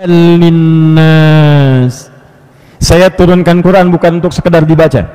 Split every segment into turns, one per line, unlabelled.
linnas. Saya turunkan Quran bukan untuk sekedar dibaca,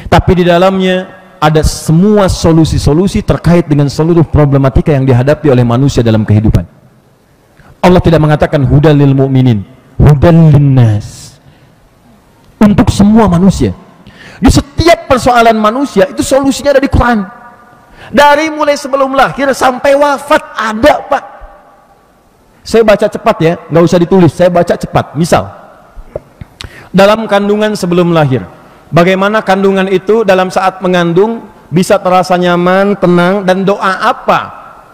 tapi di dalamnya ada semua solusi-solusi terkait dengan seluruh problematika yang dihadapi oleh manusia dalam kehidupan. Allah tidak mengatakan hudal lil mu'minin, hudal linnas, untuk semua manusia. Di setiap persoalan manusia itu solusinya ada di Quran. Dari mulai sebelum lahir sampai wafat ada, Pak. Saya baca cepat ya, nggak usah ditulis, saya baca cepat. Misal, dalam kandungan sebelum lahir, bagaimana kandungan itu dalam saat mengandung bisa terasa nyaman, tenang, dan doa apa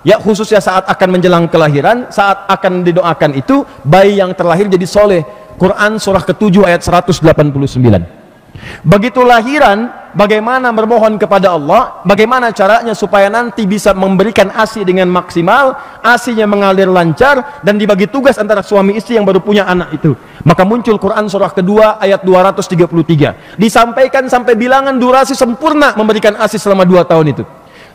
ya khususnya saat akan menjelang kelahiran, saat akan didoakan itu bayi yang terlahir jadi soleh. Quran surah ke-7 ayat 189. Begitu lahiran, bagaimana bermohon kepada Allah, bagaimana caranya supaya nanti bisa memberikan ASI dengan maksimal, ASInya mengalir lancar, dan dibagi tugas antara suami istri yang baru punya anak itu. Maka muncul Quran surah kedua ayat 233. Disampaikan sampai bilangan durasi sempurna memberikan ASI selama 2 tahun itu.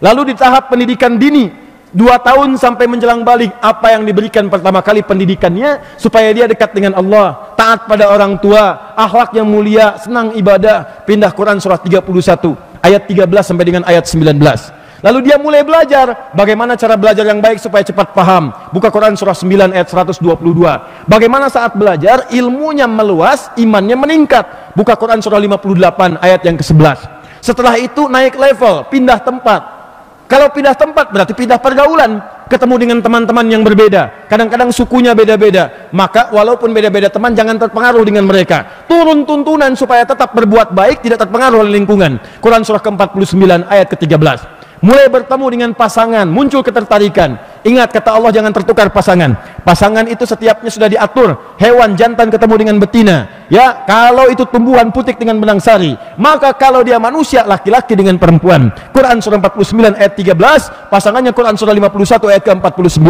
Lalu di tahap pendidikan dini, 2 tahun sampai menjelang balik, apa yang diberikan pertama kali pendidikannya supaya dia dekat dengan Allah, taat pada orang tua, akhlak yang mulia, senang ibadah. Pindah Quran surah 31 ayat 13 sampai dengan ayat 19. Lalu dia mulai belajar bagaimana cara belajar yang baik supaya cepat paham. Buka Quran surah 9 ayat 122. Bagaimana saat belajar ilmunya meluas, imannya meningkat. Buka Quran surah 58 ayat yang ke-11. Setelah itu naik level, pindah tempat. Kalau pindah tempat berarti pindah pergaulan, ketemu dengan teman-teman yang berbeda, kadang-kadang sukunya beda-beda. Maka walaupun beda-beda teman, jangan terpengaruh dengan mereka. Turun tuntunan supaya tetap berbuat baik, tidak terpengaruh oleh lingkungan. Quran surah ke-49 ayat ke-13. Mulai bertemu dengan pasangan, muncul ketertarikan. Ingat kata Allah, jangan tertukar pasangan. Pasangan itu setiapnya sudah diatur. Hewan jantan ketemu dengan betina, ya, kalau itu tumbuhan putik dengan benang sari, maka kalau dia manusia, laki-laki dengan perempuan. Quran surah 49 ayat 13, pasangannya Quran surah 51 ayat ke-49.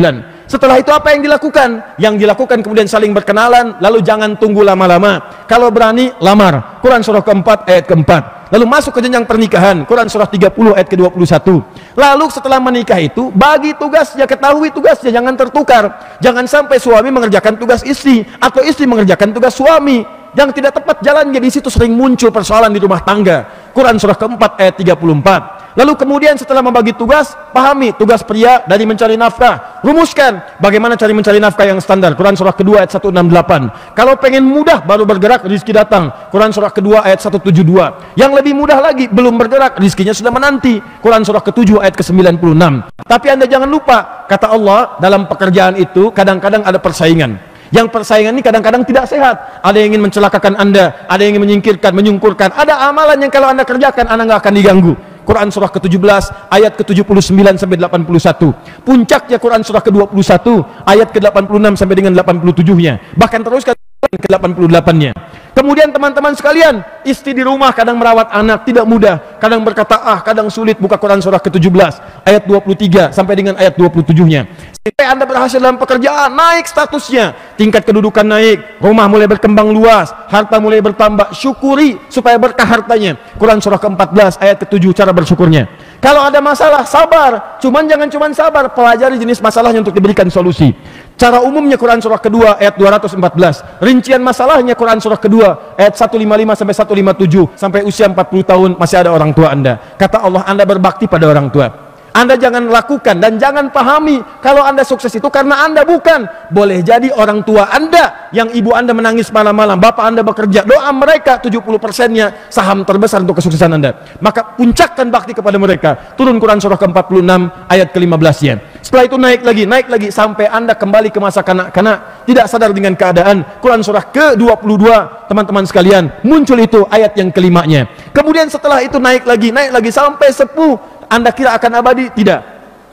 Setelah itu apa yang dilakukan? Yang dilakukan kemudian saling berkenalan, lalu jangan tunggu lama-lama. Kalau berani, lamar. Quran surah ke-4 ayat ke-4. Lalu masuk ke jenjang pernikahan, Quran surah 30 ayat ke-21. Lalu setelah menikah itu, bagi tugasnya, ketahui tugasnya, jangan tertukar. Jangan sampai suami mengerjakan tugas istri, atau istri mengerjakan tugas suami. Yang tidak tepat jalannya, di situ sering muncul persoalan di rumah tangga. Quran surah ke-4 ayat 34. Lalu kemudian setelah membagi tugas, pahami tugas pria dari mencari nafkah. Rumuskan bagaimana cari mencari nafkah yang standar. Quran surah kedua ayat 168. Kalau pengen mudah baru bergerak, rezeki datang. Quran surah kedua ayat 172. Yang lebih mudah lagi, belum bergerak, rezekinya sudah menanti. Quran surah ke-7 ayat ke-96. Tapi Anda jangan lupa, kata Allah, dalam pekerjaan itu kadang-kadang ada persaingan. Yang persaingan ini kadang-kadang tidak sehat. Ada yang ingin mencelakakan Anda, ada yang ingin menyingkirkan, menyungkurkan. Ada amalan yang kalau Anda kerjakan, Anda nggak akan diganggu. Quran surah ke-17 ayat ke-79 sampai 81. Puncaknya Quran surah ke-21 ayat ke-86 sampai dengan 87-nya. Bahkan teruskan ke-88-nya. Kemudian teman-teman sekalian, istri di rumah kadang merawat anak tidak mudah, kadang berkata kadang sulit. Buka Quran surah ke-17 ayat 23 sampai dengan ayat 27-nya. Sampai Anda berhasil dalam pekerjaan, naik statusnya, tingkat kedudukan naik, rumah mulai berkembang luas, harta mulai bertambah, syukuri supaya berkah hartanya. Quran surah ke-14 ayat ke-7 cara bersyukurnya. Kalau ada masalah, sabar. Jangan cuman sabar, pelajari jenis masalahnya untuk diberikan solusi. Cara umumnya Quran surah kedua ayat 214. Rincian masalahnya Quran surah kedua ayat 155 sampai 157. Sampai usia 40 tahun masih ada orang tua Anda. Kata Allah, Anda berbakti pada orang tua. Anda jangan lakukan dan jangan pahami kalau Anda sukses itu karena Anda, bukan. Boleh jadi orang tua Anda yang ibu Anda menangis malam-malam, bapak Anda bekerja, doa mereka 70%-nya saham terbesar untuk kesuksesan Anda. Maka puncakkan bakti kepada mereka. Turun Quran surah ke-46 ayat ke-15-nya. Setelah itu naik lagi sampai Anda kembali ke masa kanak-kanak, tidak sadar dengan keadaan. Quran surah ke-22, teman-teman sekalian, muncul itu ayat yang kelimanya. Kemudian setelah itu naik lagi sampai sepuh. Anda kira akan abadi? Tidak.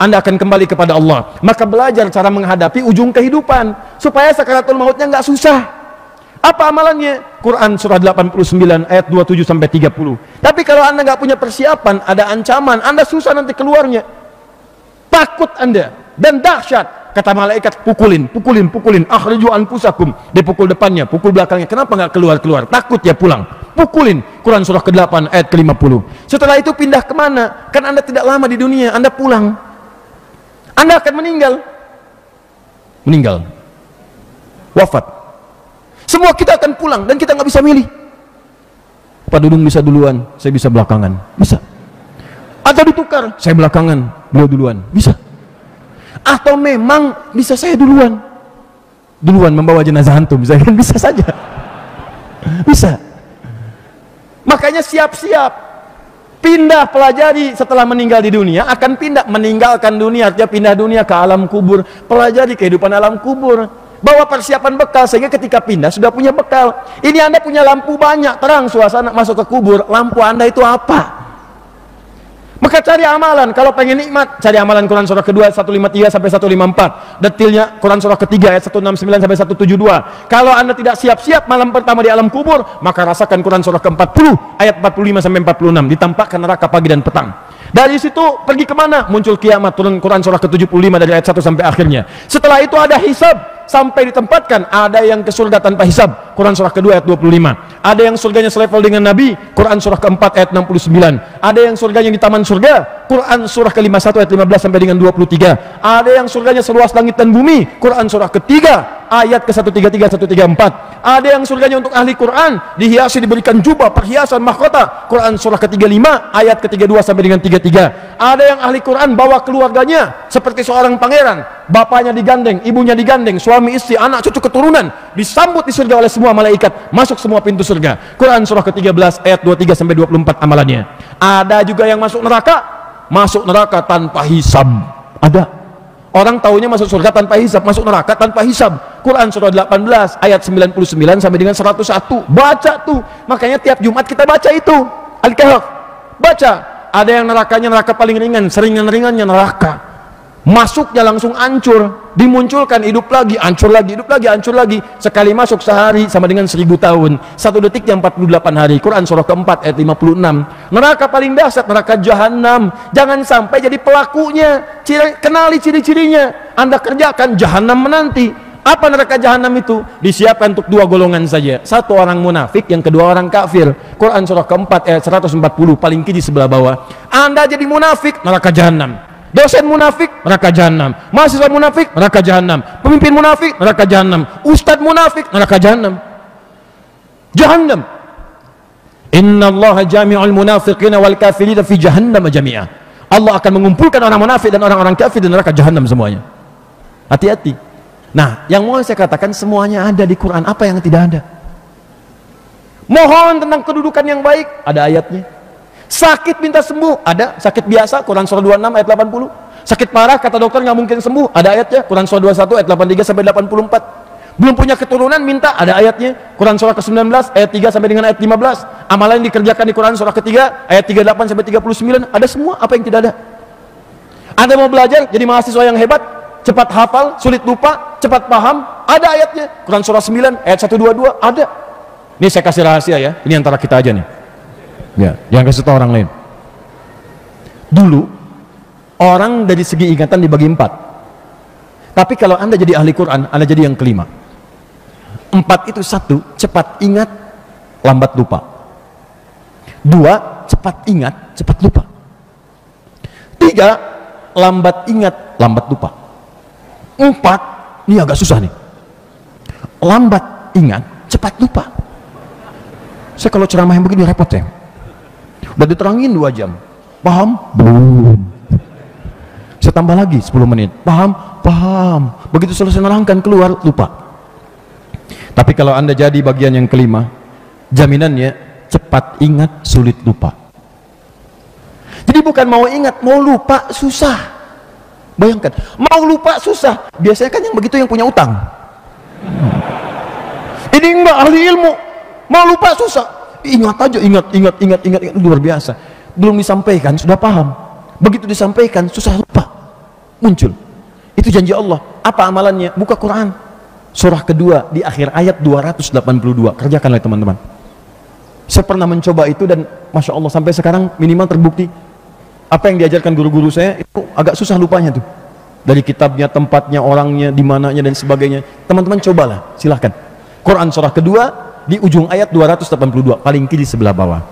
Anda akan kembali kepada Allah. Maka belajar cara menghadapi ujung kehidupan supaya sakaratul mautnya nggak susah. Apa amalannya? Quran surah 89 ayat 27 sampai 30. Tapi kalau Anda nggak punya persiapan, ada ancaman, Anda susah nanti keluarnya. Takut Anda dan dahsyat. Kata malaikat, pukulin, akhriju anfusakum. Dipukul depannya, pukul belakangnya. Kenapa nggak keluar? Takut ya pulang. Pukulin. Quran surah ke-8 ayat ke-50. Setelah itu pindah kemana? Kan Anda tidak lama di dunia, Anda pulang. Anda akan meninggal. wafat. Semua kita akan pulang dan kita nggak bisa milih. Pak Dudung bisa duluan, saya bisa belakangan, bisa. Atau ditukar, saya belakangan, beliau duluan, bisa. Atau memang bisa saya duluan membawa jenazah antum, bisa saja, bisa. Makanya siap-siap pindah, pelajari setelah meninggal di dunia, akan pindah, meninggalkan dunia artinya pindah dunia ke alam kubur, pelajari kehidupan alam kubur, bawa persiapan bekal sehingga ketika pindah sudah punya bekal. Ini Anda punya lampu banyak, terang suasana, masuk ke kubur, lampu Anda itu apa? Maka cari amalan. Kalau pengen nikmat, cari amalan Quran surah kedua 153 sampai 154. Detilnya Quran surah ketiga ayat 169 sampai 172. Kalau Anda tidak siap-siap malam pertama di alam kubur, maka rasakan Quran surah ke-40 ayat 45 sampai 46. Ditampakkan neraka pagi dan petang. Dari situ pergi kemana? Muncul kiamat, turun Quran surah ke-75 dari ayat 1 sampai akhirnya. Setelah itu ada hisab, sampai ditempatkan ada yang ke surga tanpa hisab, Quran surah kedua ayat 25. Ada yang surganya selevel dengan Nabi, Quran surah keempat ayat 69. Ada yang surganya di taman surga, Quran surah ke-51 ayat 15 sampai dengan 23. Ada yang surganya seluas langit dan bumi, Quran surah ketiga ayat ke-133 134. Ada yang surganya untuk ahli Quran, dihiasi, diberikan jubah, perhiasan, mahkota, Quran surah ke-35 ayat ke-32 sampai dengan 33. Ada yang ahli Quran bawa keluarganya seperti seorang pangeran, bapaknya digandeng, ibunya digandeng, suami istri, anak cucu keturunan, disambut di surga oleh semua malaikat, masuk semua pintu surga. Quran surah ke-13 ayat 23 sampai 24 amalannya. Ada juga yang masuk neraka tanpa hisab. Ada orang taunya masuk surga tanpa hisab, masuk neraka tanpa hisab. Quran surah 18 ayat 99 sampai dengan 101. Baca tuh. Makanya tiap Jumat kita baca itu. Al-Kahf. Baca. Ada yang nerakanya neraka paling ringan, seringan-ringannya neraka. Masuknya langsung hancur, dimunculkan hidup lagi, hancur lagi, hidup lagi, hancur lagi. Sekali masuk sehari sama dengan 1000 tahun. 1 detiknya 48 hari. Quran surah keempat ayat 56. Neraka paling dahsyat, neraka jahanam. Jangan sampai jadi pelakunya. Kenali ciri-cirinya. Anda kerjakan, jahanam menanti. Apa neraka jahanam itu? Disiapkan untuk dua golongan saja. Satu orang munafik, yang kedua orang kafir. Quran surah keempat ayat 140, paling kiri sebelah bawah. Anda jadi munafik, neraka jahanam. Dosen munafik, neraka jahanam. Mahasiswa munafik, neraka jahanam. Pemimpin munafik, neraka jahanam. Ustadz munafik, neraka jahanam. Jahannam. Innallaha jami'ul munafiqina wal kafirina fi jahannam jami'a. Allah akan mengumpulkan orang munafik dan orang-orang kafir di neraka jahanam semuanya. Hati-hati. Nah, yang mau saya katakan semuanya ada di Quran. Apa yang tidak ada? Mohon tentang kedudukan yang baik, ada ayatnya. Sakit minta sembuh, ada. Sakit biasa, Quran surah 26 ayat 80. Sakit parah, kata dokter nggak mungkin sembuh, ada ayatnya. Quran surah 21 ayat 83 sampai 84. Belum punya keturunan, minta, ada ayatnya. Quran surah ke-19 ayat 3 sampai dengan ayat 15. Amalan yang dikerjakan di Quran surah ketiga ayat 38 sampai 39. Ada semua. Apa yang tidak ada? Anda mau belajar jadi mahasiswa yang hebat, cepat hafal, sulit lupa, cepat paham, ada ayatnya. Quran surah 9 ayat 122 ada. Ini saya kasih rahasia ya, ini antara kita aja nih ya, jangan kasih tahu orang lain. Dulu orang dari segi ingatan dibagi 4, tapi kalau Anda jadi ahli Quran, Anda jadi yang kelima. 4 itu: 1, cepat ingat, lambat lupa. 2, cepat ingat, cepat lupa. 3, lambat ingat, lambat lupa. 4, ini agak susah nih, lambat ingat, cepat lupa. Saya kalau ceramah yang begini repot ya, udah diterangin 2 jam, paham? Belum. Saya tambah lagi 10 menit, paham? Paham. Begitu selesai nerangkan, keluar, lupa. Tapi kalau Anda jadi bagian yang kelima, jaminannya cepat ingat, sulit lupa. Jadi bukan mau ingat, mau lupa susah. Bayangkan, mau lupa susah. Biasanya kan yang begitu yang punya utang. Ini enggak ahli ilmu, mau lupa susah. Ingat aja, ingat, luar biasa. Belum disampaikan sudah paham. Begitu disampaikan susah lupa. Muncul. Itu janji Allah. Apa amalannya? Buka Quran. Surah kedua di akhir ayat 282. Kerjakanlah teman-teman. Saya pernah mencoba itu dan Masya Allah sampai sekarang minimal terbukti. Apa yang diajarkan guru-guru saya itu agak susah lupanya tuh. Dari kitabnya, tempatnya, orangnya, di mananya dan sebagainya. Teman-teman cobalah, silahkan. Quran surah kedua di ujung ayat 282, paling kiri sebelah bawah.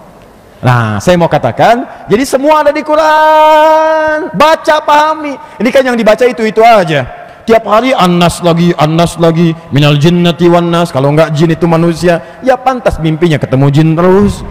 Nah, saya mau katakan, jadi semua ada di Quran. Baca, pahami. Ini kan yang dibaca itu aja. tiap hari An-Nas lagi, minal jinnati wan nas. Kalau enggak jin itu manusia, ya pantas mimpinya ketemu jin terus.